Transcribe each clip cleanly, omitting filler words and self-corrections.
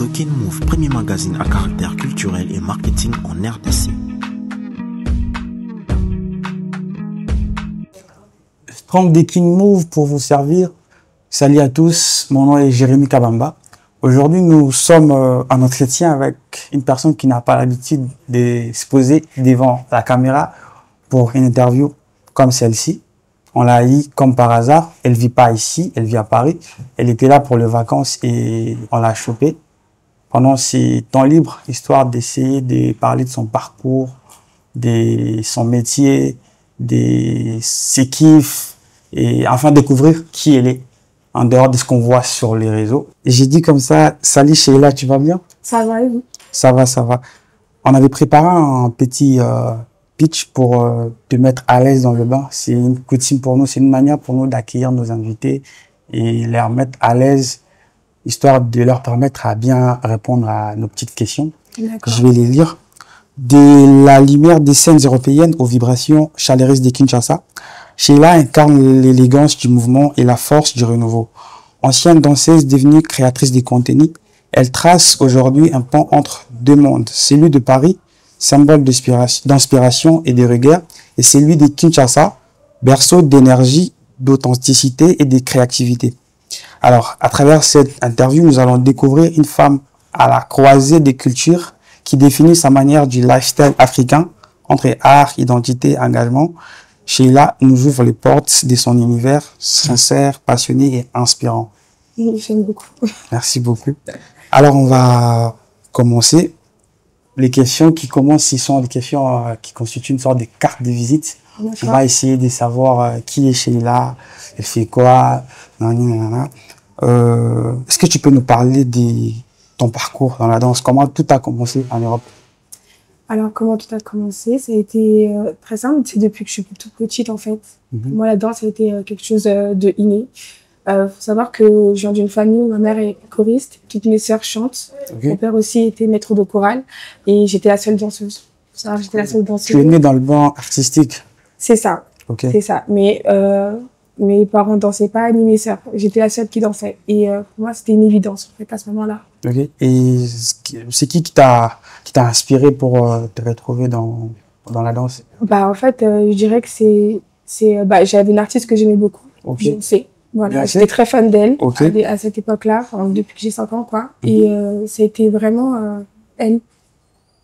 The King Move, premier magazine à caractère culturel et marketing en RDC. Strong The King Move pour vous servir. Salut à tous, mon nom est Jérémy Kabamba. Aujourd'hui, nous sommes en entretien avec une personne qui n'a pas l'habitude de se poser devant la caméra pour une interview comme celle-ci. On l'a eu comme par hasard. Elle vit pas ici, elle vit à Paris. Elle était là pour les vacances et on l'a chopée pendant ses temps libres, histoire d'essayer de parler de son parcours, de son métier, de ses kiffs et enfin découvrir qui elle est en dehors de ce qu'on voit sur les réseaux. Et j'ai dit comme ça, salut Sheila, tu vas bien? Ça va, oui. Ça va, ça va. On avait préparé un petit pitch pour te mettre à l'aise dans le bain. C'est une coutume pour nous, c'est une manière pour nous d'accueillir nos invités et les mettre à l'aise, histoire de leur permettre à bien répondre à nos petites questions. Je vais les lire. De la lumière des scènes européennes aux vibrations chaleureuses de Kinshasa, Sheila incarne l'élégance du mouvement et la force du renouveau. Ancienne danseuse devenue créatrice de contenu, elle trace aujourd'hui un pont entre deux mondes, celui de Paris, symbole d'inspiration et de rigueur, et celui de Kinshasa, berceau d'énergie, d'authenticité et de créativité. Alors, à travers cette interview, nous allons découvrir une femme à la croisée des cultures qui définit sa manière du lifestyle africain entre art, identité, engagement. Sheila nous ouvre les portes de son univers sincère, passionné et inspirant. J'aime beaucoup. Merci beaucoup. Alors, on va commencer. Les questions qui commencent, ce sont des questions qui constituent une sorte de carte de visite. On va essayer de savoir qui est Sheila, elle fait quoi, est-ce que tu peux nous parler de ton parcours dans la danse? Comment tout a commencé en Europe? Alors, comment tout a commencé? Ça a été très simple. C'est depuis que je suis toute petite, en fait. Pour moi, la danse a été quelque chose de inné. Faut savoir que je viens d'une famille où ma mère est choriste, toutes mes sœurs chantent. Mon père aussi était maître de chorale et j'étais la seule danseuse. J'étais la seule danseuse. Tu es née dans le banc artistique? C'est ça. C'est ça. Mais mes parents dansaient pas, ni mes sœurs. J'étais la seule qui dansait. Et pour moi, c'était une évidence, en fait, à ce moment-là. Et c'est qui t'a inspiré pour te retrouver dans la danse? En fait, je dirais que j'avais une artiste que j'aimais beaucoup. Je le sais. Voilà, j'étais très fan d'elle à cette époque-là, depuis que j'ai 5 ans, quoi. Et c'était vraiment elle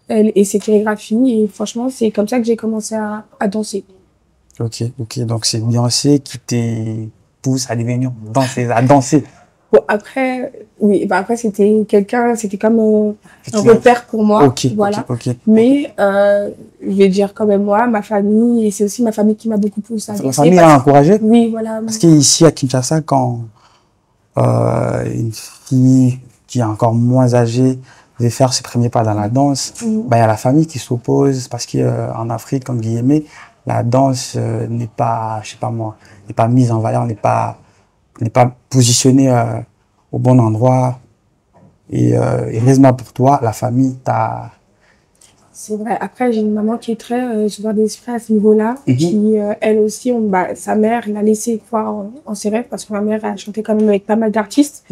et ses chorégraphies. Et franchement, c'est comme ça que j'ai commencé à danser. Donc c'est Beyoncé qui te pousse à devenir danseuse, à danser. Bon, après, oui, après c'était comme un repère pour moi. Voilà. Mais je vais dire quand même moi, ma famille, et c'est aussi ma famille qui m'a beaucoup poussé à danser. La famille a encouragé? Oui, voilà. Parce qu'ici à Kinshasa, quand une fille qui est encore moins âgée veut faire ses premiers pas dans la danse, il y a la famille qui s'oppose parce qu'en Afrique, en guillemets, la danse n'est pas, je sais pas moi, n'est pas mise en valeur, n'est pas positionnée au bon endroit. Et heureusement pour toi, la famille t'a... C'est vrai. Après, j'ai une maman qui est très souvent d'esprit à ce niveau-là, qui, elle aussi, sa mère l'a laissé croire en ses rêves, parce que ma mère a chanté quand même avec pas mal d'artistes.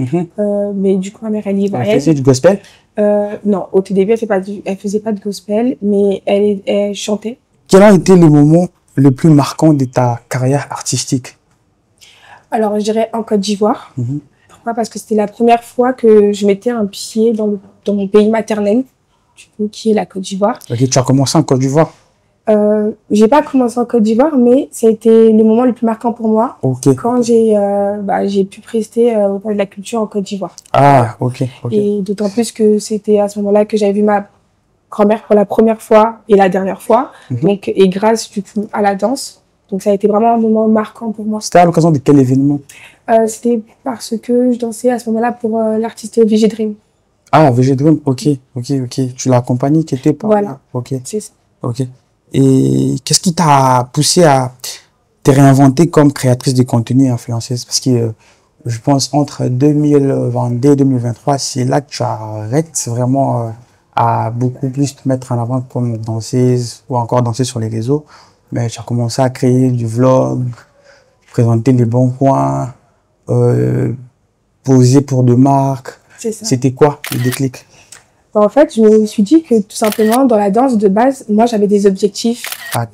Mais du coup, ma mère, elle y va. Elle faisait du gospel? Non, au tout début, elle faisait pas de gospel, mais elle chantait. Quel a été le moment le plus marquant de ta carrière artistique? Alors, je dirais en Côte d'Ivoire. Pourquoi? Parce que c'était la première fois que je mettais un pied dans mon pays maternel, du coup, qui est la Côte d'Ivoire. Tu as commencé en Côte d'Ivoire? J'ai pas commencé en Côte d'Ivoire, mais ça a été le moment le plus marquant pour moi. Quand j'ai pu prester auprès de la culture en Côte d'Ivoire. Et d'autant plus que c'était à ce moment-là que j'avais vu ma grand-mère pour la première fois et la dernière fois. Donc, et grâce du coup à la danse. Donc ça a été vraiment un moment marquant pour moi. C'était à l'occasion de quel événement? C'était parce que je dansais à ce moment-là pour l'artiste VG Dream. Ah, VG Dream, ok. Tu l'as accompagné, qui était pas... Voilà, c'est ça. Et qu'est-ce qui t'a poussé à te réinventer comme créatrice de contenu et influenceuse? Parce que je pense entre 2022 et 2023, c'est là que tu arrêtes vraiment à beaucoup plus te mettre en avant comme danseuse ou encore danser sur les réseaux. Mais tu as commencé à créer du vlog, présenter les bons coins, poser pour des marques. C'était quoi le déclic? En fait, je me suis dit que tout simplement, dans la danse de base, moi, j'avais des objectifs.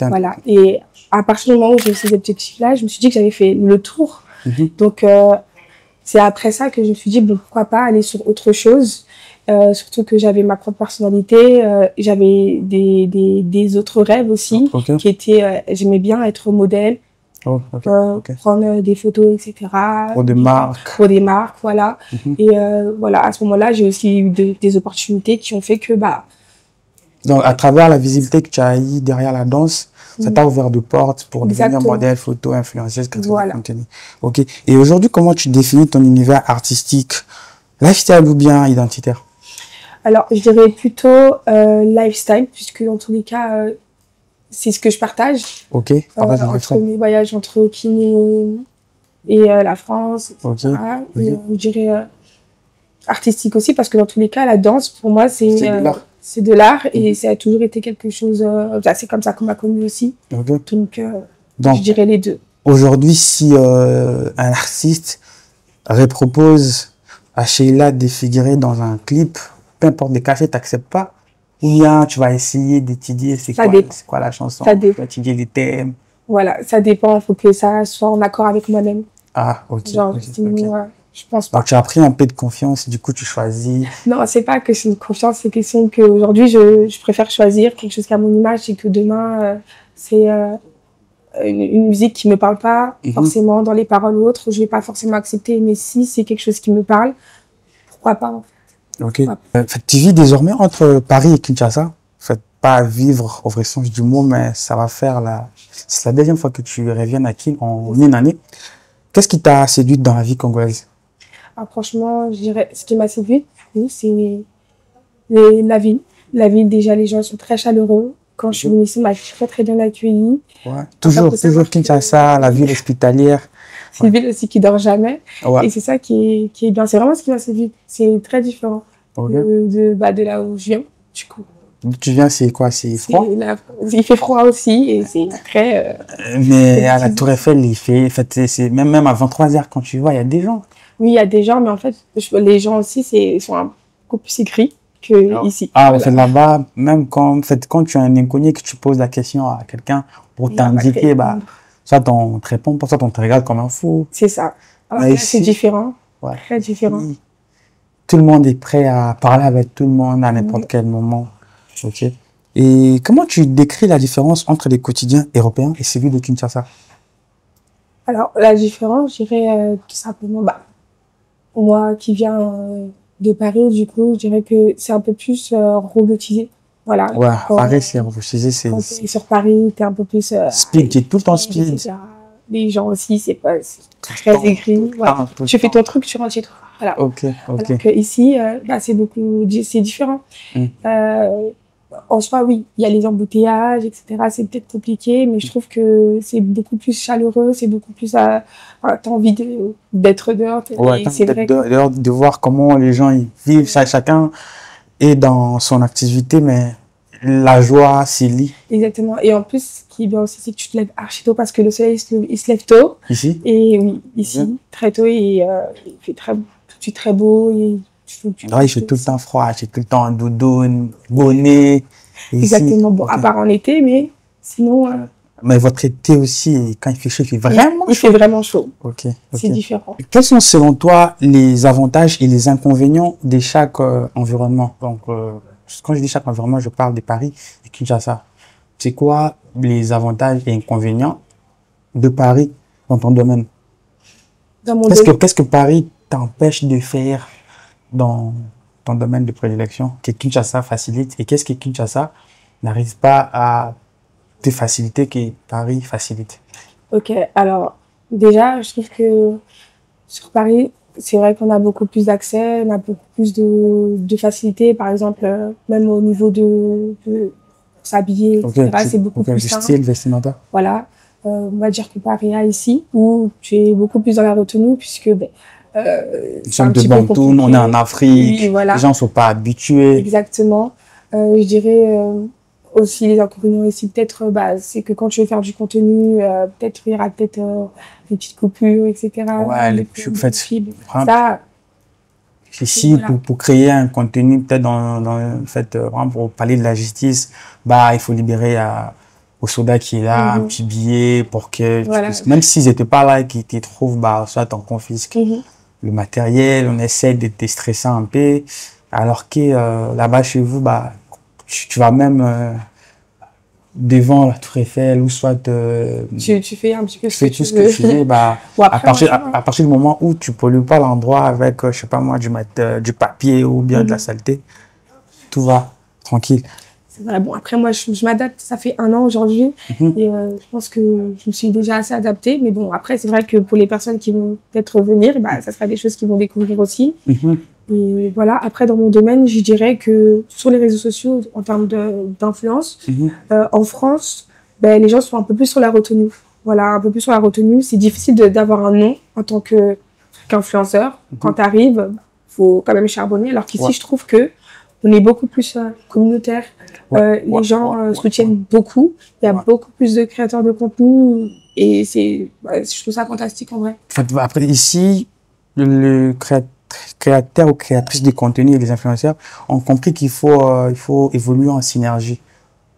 Voilà. Et à partir du moment où j'ai eu ces objectifs-là, je me suis dit que j'avais fait le tour. Donc, c'est après ça que je me suis dit, bon, pourquoi pas aller sur autre chose. Surtout que j'avais ma propre personnalité, j'avais des autres rêves aussi, qui étaient, j'aimais bien être modèle, prendre des photos, etc. Pour des marques. Pour des marques, voilà. Et voilà, à ce moment-là, j'ai aussi eu des opportunités qui ont fait que, Donc, à travers la visibilité que tu as eue derrière la danse, ça t'a ouvert de portes pour devenir modèle, photo, influenceuse, créatrice de contenu. Ok. Et aujourd'hui, comment tu définis ton univers artistique, lifestyle ou bien identitaire? Alors, je dirais plutôt lifestyle, puisque dans tous les cas, c'est ce que je partage. Ok. Entre mes voyages entre Kiné et la France, etc. Et, je dirais artistique aussi, parce que dans tous les cas, la danse, pour moi, c'est de l'art et ça a toujours été quelque chose... c'est comme ça qu'on m'a connue aussi. Donc, je dirais les deux. Aujourd'hui, si un artiste repropose à Sheila de figurer dans un clip, peu importe les cachets, tu n'acceptes pas? Ou bien tu vas essayer d'étudier c'est quoi la chanson, tu vas étudier les thèmes? Voilà, ça dépend, il faut que ça soit en accord avec moi-même. Ah, ok. Genre, je pense pas. Donc tu as pris un peu de confiance, du coup tu choisis. Non, c'est pas question de confiance, c'est question qu'aujourd'hui je préfère choisir quelque chose qui a mon image et que demain c'est une musique qui me parle pas forcément dans les paroles ou autres, je vais pas forcément accepter, mais si c'est quelque chose qui me parle, pourquoi pas en fait. Ok. Tu vis désormais entre Paris et Kinshasa. Pas vivre au vrai sens du mot, mais ça va faire c'est la deuxième fois que tu reviens à Kin en une année. Qu'est-ce qui t'a séduite dans la vie congolaise? Franchement, je dirais, ce qui m'a séduite, c'est la ville. La ville, déjà, les gens sont très chaleureux. Quand je suis venue ici, on m'a très bien accueillie. Toujours Kinshasa, la ville hospitalière. C'est une ville aussi qui dort jamais. Et c'est ça qui est bien. C'est vraiment ce qui m'a séduite. C'est très différent de là où je viens, du coup. D'où tu viens, c'est quoi? C'est froid? Il fait froid aussi et c'est très... mais à la Tour Eiffel, même à 23h quand tu vois, il y a des gens. Oui, il y a des gens, mais en fait, les gens aussi sont beaucoup plus écrits qu'ici. Ah, voilà. Là-bas, même quand tu es un inconnu, que tu poses la question à quelqu'un pour t'indiquer, soit on te répond, soit on te regarde comme un fou. C'est ça. Alors c'est différent. Très différent. Tout le monde est prêt à parler avec tout le monde à n'importe quel moment. Ok. Et comment tu décris la différence entre les quotidiens européens et celui de Kinshasa? Alors, la différence, je dirais tout simplement, moi qui viens de Paris, du coup, je dirais que c'est un peu plus robotisé. Voilà. Ouais, Paris, c'est robotisé. Quand tu es sur Paris, tu es un peu plus... speed, tu es tout le temps speed. Les gens aussi, c'est pas très écrit. Voilà. Tu fais ton truc, tu rentres chez toi. Voilà. Ok. Alors que ici, c'est différent. En soi, oui, il y a les embouteillages, etc. C'est peut-être compliqué, mais je trouve que c'est beaucoup plus chaleureux, c'est beaucoup plus... t'as envie d'être dehors. C'est vrai dehors, de voir comment les gens ils vivent. Chacun est dans son activité, mais la joie s'y lit. Exactement. Et en plus, ce qui est bien aussi, c'est que tu te lèves archi tôt parce que le soleil il se lève tôt. Ici? Et oui, ici, très tôt. Et il fait tout de suite très beau. Et il fait tout le temps froid, j'ai tout le temps un doudoune, bonnet. Exactement. Bon, à part en été, mais sinon... Mais votre été aussi, quand il fait chaud, il fait vraiment chaud. Il fait vraiment chaud. Ok. C'est différent. Quels sont selon toi les avantages et les inconvénients de chaque environnement? Donc, quand je dis chaque environnement, je parle de Paris et Kinshasa. C'est quoi les avantages et inconvénients de Paris dans ton domaine? Qu'est-ce que Paris t'empêche de faire dans ton domaine de prédilection que Kinshasa facilite, et qu'est-ce que Kinshasa n'arrive pas à te faciliter que Paris facilite? Ok, alors déjà, je trouve que sur Paris, c'est vrai qu'on a beaucoup plus d'accès, on a beaucoup plus de facilité, par exemple, même au niveau de s'habiller, etc. C'est beaucoup plus simple. Style vestimentaire. Voilà, on va dire que Paris a ici, où tu es beaucoup plus dans la retenue, puisque nous sommes de Bantoune, on est en Afrique, les gens ne sont pas habitués. Exactement. Je dirais aussi les inconvénients ici, peut-être, c'est que quand tu veux faire du contenu, peut-être il y aura peut-être des petites coupures, etc. Ouais, les pubs, ça, Ici, voilà. pour créer un contenu, peut-être en fait, pour parler de la justice, bah, il faut libérer au soldat qui est là un petit billet pour que, même s'ils n'étaient pas là et qu'ils te trouvent, bah, soit on confisque le matériel, on essaie de te stresser un peu, alors que là-bas chez vous, bah, tu vas même devant la Tour Eiffel ou soit tu fais un petit peu ce que tu veux. Bah, à partir du moment où tu pollues pas l'endroit avec, je sais pas moi, du papier ou bien de la saleté, tout va tranquille. C'est vrai. Bon, après moi je m'adapte, ça fait 1 an aujourd'hui et je pense que je me suis déjà assez adaptée, mais bon, après c'est vrai que pour les personnes qui vont peut-être venir, bah, ça sera des choses qu'ils vont découvrir aussi. Et voilà, après dans mon domaine, je dirais que sur les réseaux sociaux, en termes d'influence, en France, ben, les gens sont un peu plus sur la retenue. Voilà, un peu plus sur la retenue. C'est difficile d'avoir un nom en tant qu'influenceur. Quand tu arrives, faut quand même charbonner. Alors qu'ici, je trouve que on est beaucoup plus communautaire. Les gens soutiennent beaucoup. Il y a beaucoup plus de créateurs de contenu et je trouve ça fantastique en vrai. Après, ici, le créateurs ou créatrices de contenu et les influenceurs ont compris qu'il faut évoluer en synergie.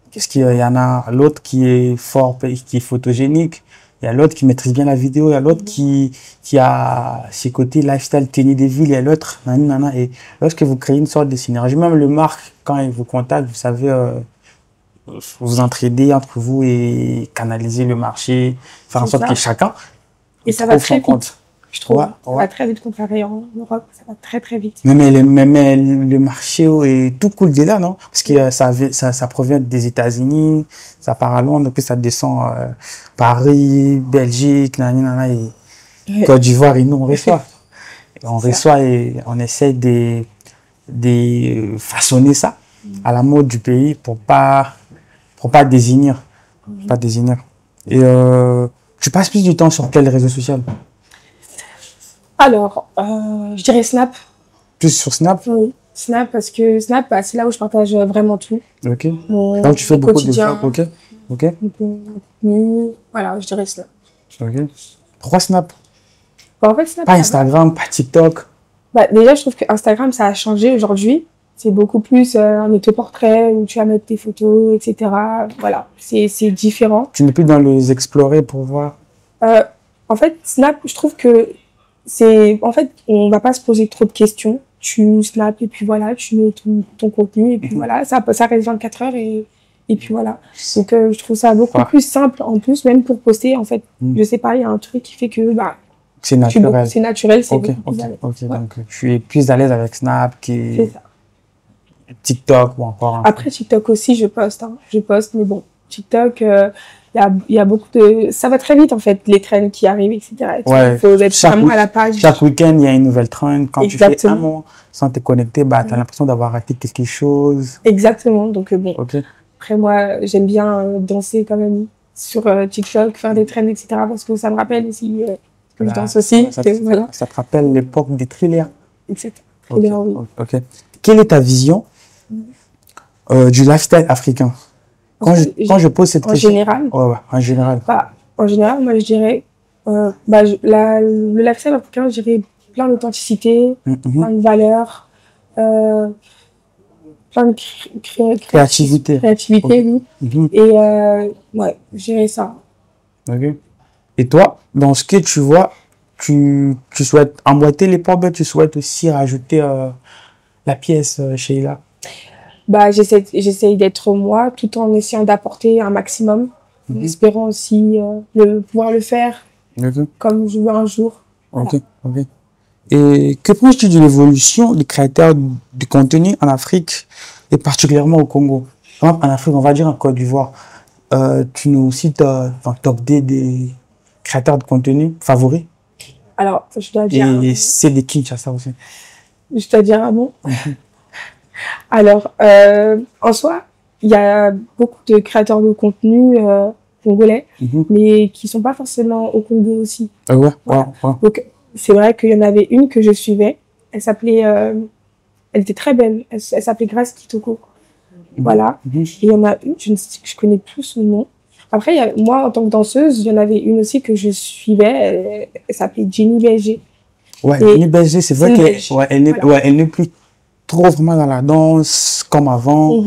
Qu'est-ce qu'il y en a l'autre qui est fort, qui est photogénique, il y a l'autre qui maîtrise bien la vidéo, il y a l'autre qui a ses côtés lifestyle, tenue des villes, il y a l'autre, et lorsque vous créez une sorte de synergie, même le marque, quand il vous contacte, vous savez, vous entraider entre vous et canaliser le marché, faire en sorte que chacun ça va très vite. Je trouve, ça va très vite comparé en Europe, ça va très très vite. Mais le marché est tout cool de là, non? Parce que ça provient des États-Unis, ça part à Londres, puis ça descend Paris, Belgique, et Côte d'Ivoire, et nous on reçoit. On reçoit et on essaie de façonner ça à la mode du pays pour pas désigner. Et tu passes plus du temps sur quel réseau social? Alors, je dirais Snap. Plus sur Snap? Oui, Snap, parce que Snap, bah, c'est là où je partage vraiment tout. Ok. Donc tu fais beaucoup de vlogs, ok. Voilà, je dirais Snap. Ok. Pourquoi Snap? Bah, en fait, Snap. Pas Instagram, pas TikTok. Bah, déjà, je trouve que Instagram, ça a changé aujourd'hui. C'est beaucoup plus un autoportrait où tu vas mettre tes photos, etc. Voilà, c'est différent. Tu n'es plus dans les explorer pour voir? En fait, Snap, je trouve que en fait, on va pas se poser trop de questions. Tu snaps et puis voilà, tu mets ton contenu et puis voilà, ça reste 24 heures et puis voilà. Donc, je trouve ça beaucoup plus simple en plus, même pour poster, en fait. Je sais pas, il y a un truc qui fait que, bah, c'est naturel. C'est naturel, c'est Ok. Donc, tu es plus à l'aise avec Snap que TikTok ou encore. Après, TikTok aussi, je poste, mais bon, TikTok, il y a beaucoup ça va très vite en fait, les trends qui arrivent, etc. Il faut être vraiment à la page. Chaque week-end, il y a une nouvelle trend. Quand tu fais un mois sans te connecter, bah, tu as l'impression d'avoir raté quelque chose. Exactement. Donc bon, après moi, j'aime bien danser quand même sur TikTok, faire des trends, etc. Parce que ça me rappelle aussi que je danse aussi. Ça te rappelle l'époque des thrillers. Etc. Ok. Quelle est ta vision du lifestyle africain? Quand je pose cette question. En général? En général. En général, moi, je dirais, le lifestyle africain, je dirais plein d'authenticité, plein de valeurs, plein de créativité. Oui. Et, je dirais ça. Ok. Et toi, dans ce que tu vois, tu souhaites emboîter les pommes, tu souhaites aussi rajouter la pièce, Sheila? Bah, j'essaye d'être moi, tout en essayant d'apporter un maximum, en espérant aussi pouvoir le faire comme je veux un jour. Voilà. Ok. Et que penses-tu de l'évolution des créateurs de contenu en Afrique et particulièrement au Congo? Par exemple, en Afrique, on va dire en Côte d'Ivoire, tu nous cites dans top D des créateurs de contenu favoris? Alors, je dois dire. Et c'est des Kinshasa aussi. Je dois dire un nom. Alors, en soi, il y a beaucoup de créateurs de contenu congolais, mais qui sont pas forcément au Congo aussi. Ouais. Donc, c'est vrai qu'il y en avait une que je suivais. Elle s'appelait, elle était très belle. Elle s'appelait Grace Kitoko. Voilà. Et il y en a une, je connais plus son nom. Après, moi, en tant que danseuse, il y en avait une aussi que je suivais. Elle s'appelait Jenny BSG. Ouais, Nini Berger, c'est vrai qu'elle n'est plus trop vraiment dans la danse comme avant.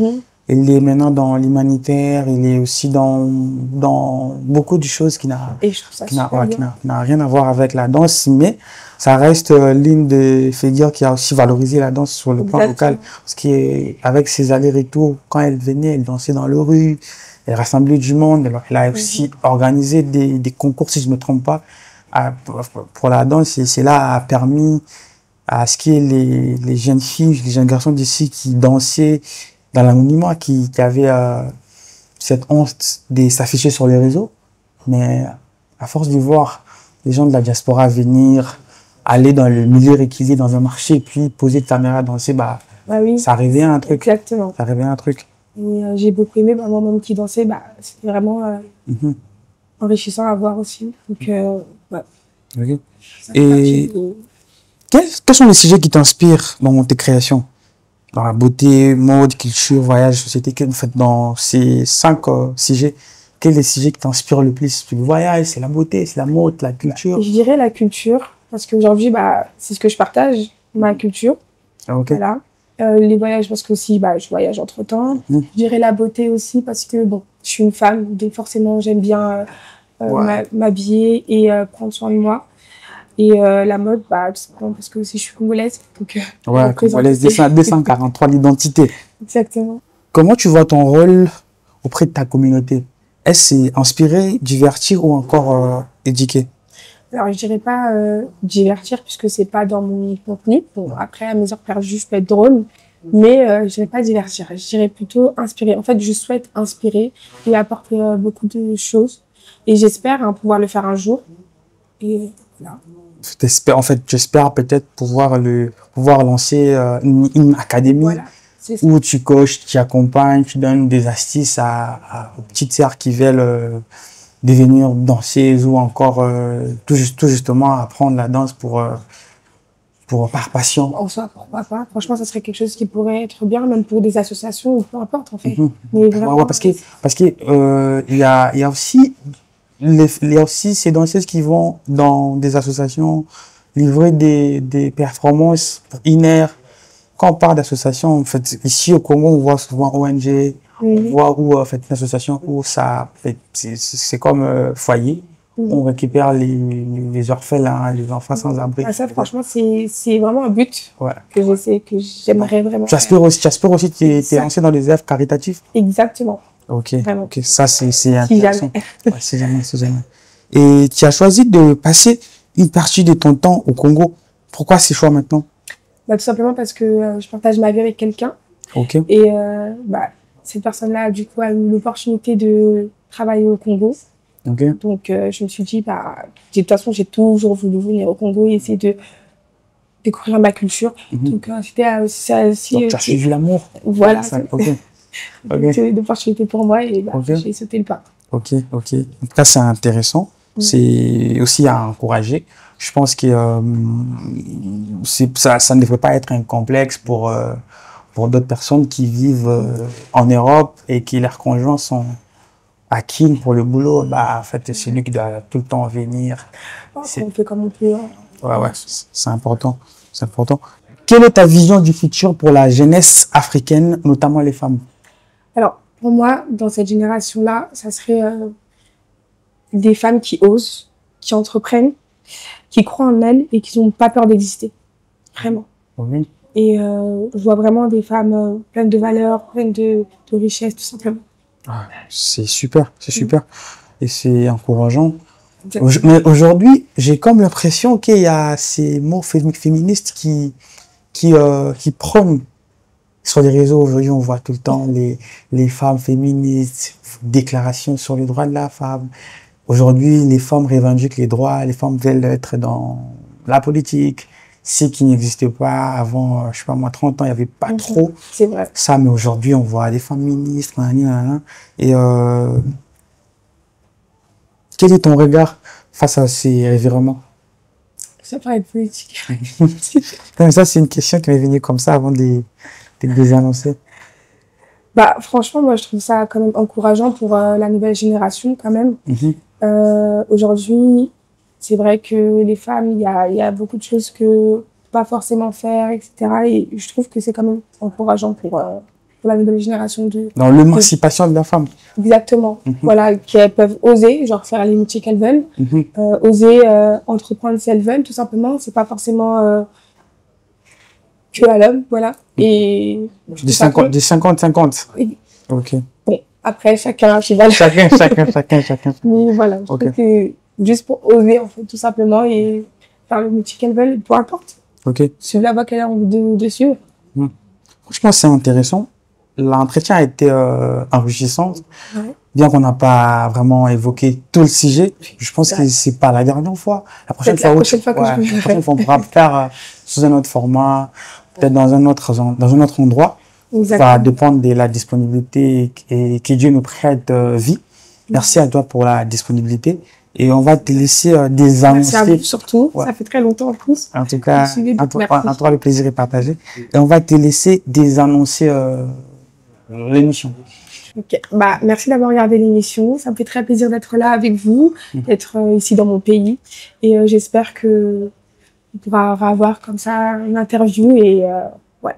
Elle est maintenant dans l'humanitaire, elle est aussi dans beaucoup de choses qui n'a rien à voir avec la danse, mais ça reste l'une des figures qui a aussi valorisé la danse sur le plan local. Parce qu'avec ses allers-retours, quand elle venait, elle dansait dans les rues, elle rassemblait du monde, elle a aussi organisé des concours, si je ne me trompe pas, pour la danse, et cela a permis à ce que les jeunes filles, les jeunes garçons d'ici qui dansaient dans l'anonymat, qui avaient cette honte de s'afficher sur les réseaux. Mais à force de voir les gens de la diaspora venir, aller dans le milieu réquisé, dans un marché, puis poser de caméra, danser, ça réveillait un truc. Exactement. Ça réveillait un truc. Et j'ai beaucoup aimé, moi même qui dansait, c'était vraiment enrichissant à voir aussi. Donc, Okay. Et quels sont les sujets qui t'inspirent dans tes créations? Dans la beauté, mode, culture, voyage, société, dans ces 5 sujets, quels sont les sujets qui t'inspirent le plus? C'est le voyage, c'est la beauté, c'est la mode, la culture? Je dirais la culture, parce qu'aujourd'hui, c'est ce que je partage, ma culture. Voilà. Les voyages, parce que aussi, je voyage entre-temps. Je dirais la beauté aussi, parce que, je suis une femme, donc forcément, j'aime bien m'habiller et prendre soin de moi. Et la mode, tout simplement parce que aussi je suis congolaise. Donc, congolaise 243, l'identité. Exactement. Comment tu vois ton rôle auprès de ta communauté? Est-ce que c'est inspirer, divertir ou encore éduquer? Alors, je dirais pas divertir, puisque c'est pas dans mon contenu. Bon, après, à mes heures perdues, je peux être drôle. Mais je dirais pas divertir. Je dirais plutôt inspirer. En fait, je souhaite inspirer et apporter beaucoup de choses. Et j'espère pouvoir le faire un jour. Et voilà. J'espère peut-être pouvoir lancer une académie où tu coaches, tu accompagnes, tu donnes des astuces aux petites sœurs qui veulent devenir danseuses ou encore tout justement apprendre la danse par passion. En soi, pourquoi pas. Franchement, ça serait quelque chose qui pourrait être bien, même pour des associations ou peu importe en fait. Mais vraiment, parce que il y a aussi ces danseuses qui vont dans des associations livrer des performances inaires. Quand on parle d'association, en fait, ici au Congo, on voit souvent ONG, on voit une association où c'est comme foyer. On récupère les orphelins, les enfants sans abri. Ça, franchement, c'est vraiment un but que j'aimerais vraiment. Tu aspires aussi, t'es lancé dans des œuvres caritatives? Exactement. Ok, ça c'est intéressant. Si jamais. Et tu as choisi de passer une partie de ton temps au Congo. Pourquoi ces choix maintenant? Tout simplement parce que je partage ma vie avec quelqu'un. Et cette personne-là, du coup, a eu l'opportunité de travailler au Congo. Donc, je me suis dit, de toute façon, j'ai toujours voulu venir au Congo et essayer de découvrir ma culture. Donc, c'était aussi... Donc, tu as suivi l'amour. Voilà. C'était une opportunité pour moi et j'ai sauté le pas. Ok. En tout cas, c'est intéressant. C'est aussi à encourager. Je pense que ça ne devrait pas être un complexe pour d'autres personnes qui vivent en Europe et qui leurs conjoints sont acquis pour le boulot. En fait, c'est lui qui doit tout le temps venir. On fait comme on peut. C'est important. Quelle est ta vision du futur pour la jeunesse africaine, notamment les femmes? Alors, pour moi, dans cette génération-là, ça serait des femmes qui osent, qui entreprennent, qui croient en elles et qui n'ont pas peur d'exister. Vraiment. Et je vois vraiment des femmes pleines de valeurs, pleines de richesses, tout simplement. C'est super. Et c'est encourageant. Mais aujourd'hui, j'ai comme l'impression qu'il y a ces mots féministes qui prônent sur les réseaux. Aujourd'hui, on voit tout le temps les femmes féministes, déclarations sur les droits de la femme. Aujourd'hui, les femmes revendiquent les droits, les femmes veulent être dans la politique, ce qui n'existait pas avant, je sais pas moi, 30 ans, il n'y avait pas trop ça, mais aujourd'hui, on voit des femmes ministres, et quel est ton regard face à ces revirements? Ça paraît être politique. Mais ça, c'est une question qui m'est venue comme ça avant de les annoncer. Franchement, moi, je trouve ça quand même encourageant pour la nouvelle génération, quand même. Aujourd'hui, c'est vrai que les femmes, il y a beaucoup de choses que pas forcément faire, etc. Et je trouve que c'est quand même encourageant pour la nouvelle génération dans l'émancipation de la femme. Exactement. Voilà, qu'elles peuvent oser, genre faire les métiers qu'elles veulent, oser entreprendre si elles veulent, tout simplement. C'est pas forcément que à l'homme, voilà. Et des 50-50. Oui. Ok. Bon, après chacun. Chacun. Mais voilà, je trouve que juste pour oser en fait, tout simplement, et faire le métier qu'elles veulent, peu importe. Ok. Suivre la voie qu'elle a envie de suivre. Franchement, c'est intéressant. L'entretien a été enrichissant. Ouais. Bien qu'on n'a pas vraiment évoqué tout le sujet, je pense que c'est pas la dernière fois. La prochaine fois, on pourra faire sous un autre format, peut-être dans un autre endroit. Exactement. Ça va dépendre de la disponibilité et que Dieu nous prête vie. Merci à toi pour la disponibilité. Et on va te laisser des annoncer. Merci à vous surtout. Ouais. Ça fait très longtemps en plus. En tout cas, en toi, le plaisir est partagé. Et on va te laisser désannoncer l'émission. Ok. Bah, merci d'avoir regardé l'émission. Ça me fait très plaisir d'être là avec vous, d'être ici dans mon pays. Et j'espère que on pourra avoir comme ça une interview et ouais,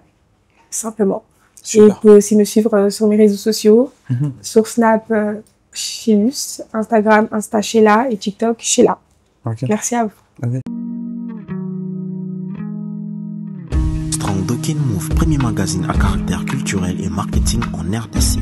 simplement. Super. Et vous pouvez aussi me suivre sur mes réseaux sociaux, sur Snap, Chilus, Instagram, Insta Sheila et TikTok Sheila. Okay. Merci à vous. Okay. Strong Dokin Move, premier magazine à caractère culturel et marketing en RDC.